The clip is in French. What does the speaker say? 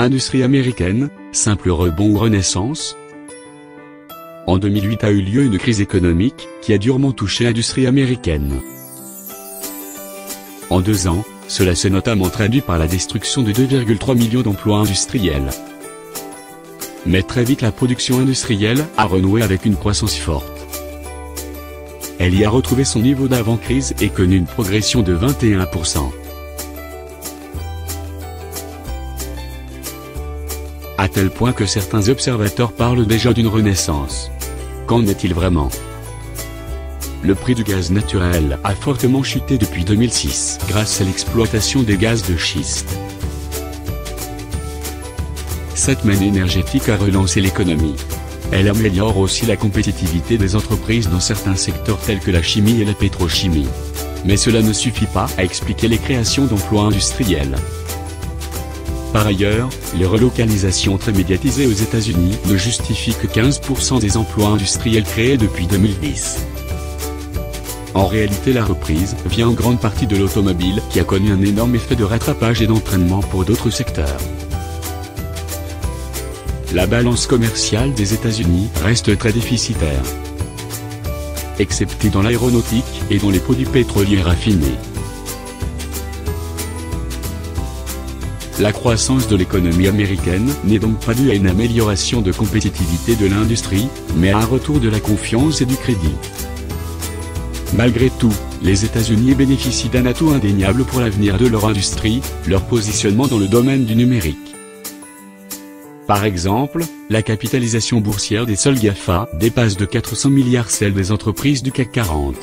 Industrie américaine, simple rebond ou renaissance? En 2008 a eu lieu une crise économique, qui a durement touché l'industrie américaine. En 2 ans, cela s'est notamment traduit par la destruction de 2,3 millions d'emplois industriels. Mais très vite la production industrielle a renoué avec une croissance forte. Elle y a retrouvé son niveau d'avant-crise et connu une progression de 21%. À tel point que certains observateurs parlent déjà d'une renaissance. Qu'en est-il vraiment? Le prix du gaz naturel a fortement chuté depuis 2006 grâce à l'exploitation des gaz de schiste. Cette manne énergétique a relancé l'économie. Elle améliore aussi la compétitivité des entreprises dans certains secteurs tels que la chimie et la pétrochimie. Mais cela ne suffit pas à expliquer les créations d'emplois industriels. Par ailleurs, les relocalisations très médiatisées aux États-Unis ne justifient que 15% des emplois industriels créés depuis 2010. En réalité, la reprise vient en grande partie de l'automobile qui a connu un énorme effet de rattrapage et d'entraînement pour d'autres secteurs. La balance commerciale des États-Unis reste très déficitaire, excepté dans l'aéronautique et dans les produits pétroliers raffinés. La croissance de l'économie américaine n'est donc pas due à une amélioration de compétitivité de l'industrie, mais à un retour de la confiance et du crédit. Malgré tout, les États-Unis bénéficient d'un atout indéniable pour l'avenir de leur industrie, leur positionnement dans le domaine du numérique. Par exemple, la capitalisation boursière des seuls GAFA dépasse de 400 milliards celle des entreprises du CAC 40.